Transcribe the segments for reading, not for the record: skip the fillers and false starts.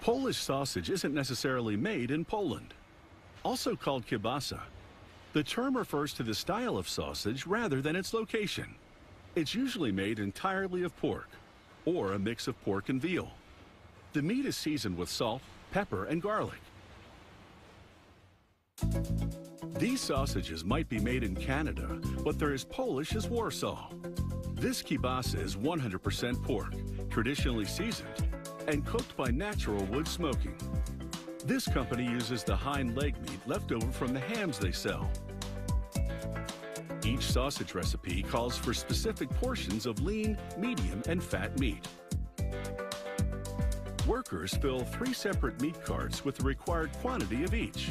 Polish sausage isn't necessarily made in Poland. Also called kielbasa, the term refers to the style of sausage rather than its location. It's usually made entirely of pork, or a mix of pork and veal. The meat is seasoned with salt, pepper, and garlic. These sausages might be made in Canada, but they're as Polish as Warsaw. This kielbasa is 100% pork, traditionally seasoned, and cooked by natural wood smoking. This company uses the hind leg meat left over from the hams they sell. Each sausage recipe calls for specific portions of lean, medium, and fat meat. Workers fill 3 separate meat carts with the required quantity of each.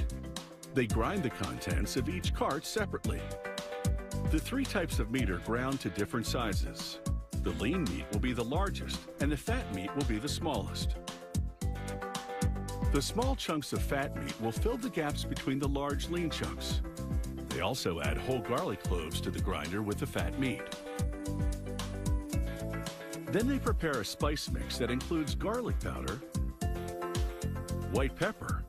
They grind the contents of each cart separately. The 3 types of meat are ground to different sizes. The lean meat will be the largest, and the fat meat will be the smallest. The small chunks of fat meat will fill the gaps between the large lean chunks. They also add whole garlic cloves to the grinder with the fat meat. Then they prepare a spice mix that includes garlic powder, white pepper,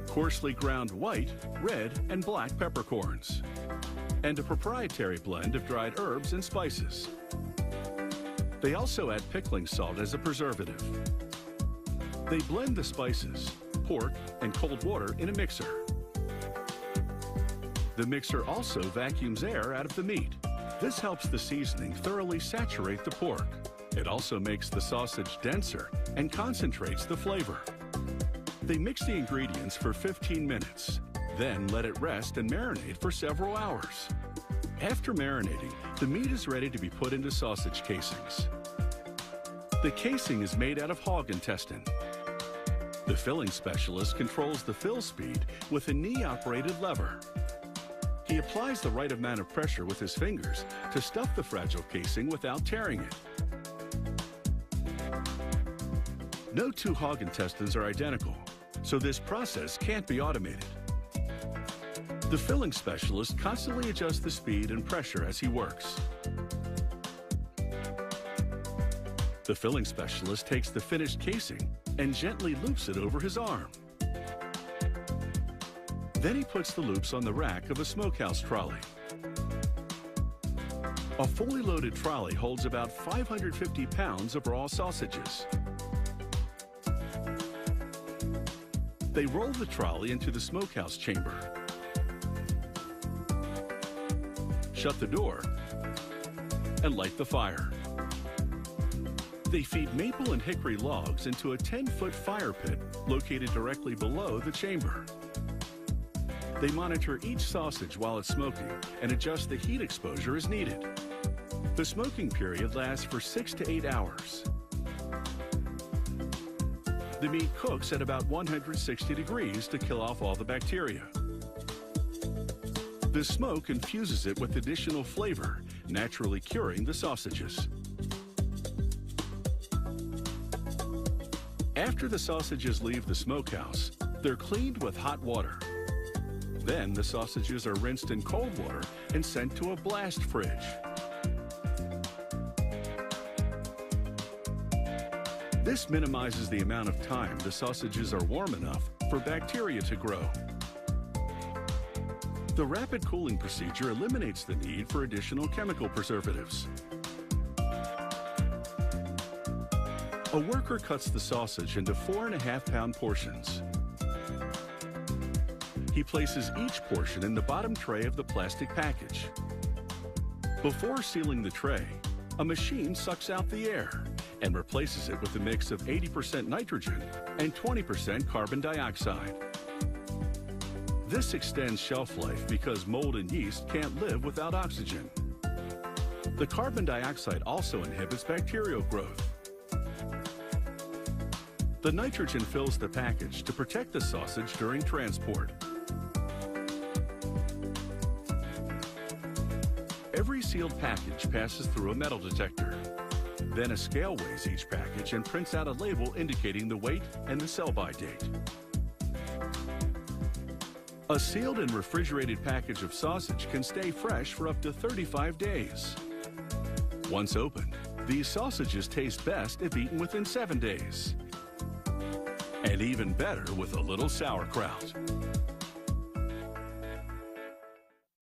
coarsely ground white, red, and black peppercorns, and a proprietary blend of dried herbs and spices. They also add pickling salt as a preservative. They blend the spices, pork, and cold water in a mixer. The mixer also vacuums air out of the meat. This helps the seasoning thoroughly saturate the pork. It also makes the sausage denser and concentrates the flavor. They mix the ingredients for 15 minutes, then let it rest and marinate for several hours. After marinating, the meat is ready to be put into sausage casings. The casing is made out of hog intestine. The filling specialist controls the fill speed with a knee-operated lever. He applies the right amount of pressure with his fingers to stuff the fragile casing without tearing it. No 2 hog intestines are identical, so this process can't be automated. The filling specialist constantly adjusts the speed and pressure as he works. The filling specialist takes the finished casing and gently loops it over his arm. Then he puts the loops on the rack of a smokehouse trolley. A fully loaded trolley holds about 550 pounds of raw sausages. They roll the trolley into the smokehouse chamber, shut the door, and light the fire. They feed maple and hickory logs into a 10-foot fire pit located directly below the chamber. They monitor each sausage while it's smoking and adjust the heat exposure as needed. The smoking period lasts for 6 to 8 hours. The meat cooks at about 160 degrees to kill off all the bacteria. The smoke infuses it with additional flavor, naturally curing the sausages. After the sausages leave the smokehouse, they're cleaned with hot water. Then the sausages are rinsed in cold water and sent to a blast fridge. This minimizes the amount of time the sausages are warm enough for bacteria to grow. The rapid cooling procedure eliminates the need for additional chemical preservatives. A worker cuts the sausage into 4.5-pound portions. He places each portion in the bottom tray of the plastic package. Before sealing the tray, a machine sucks out the air and replaces it with a mix of 80% nitrogen and 20% carbon dioxide. This extends shelf life because mold and yeast can't live without oxygen. The carbon dioxide also inhibits bacterial growth. The nitrogen fills the package to protect the sausage during transport. Every sealed package passes through a metal detector. Then a scale weighs each package and prints out a label indicating the weight and the sell-by date. A sealed and refrigerated package of sausage can stay fresh for up to 35 days. Once opened, these sausages taste best if eaten within 7 days. And even better with a little sauerkraut.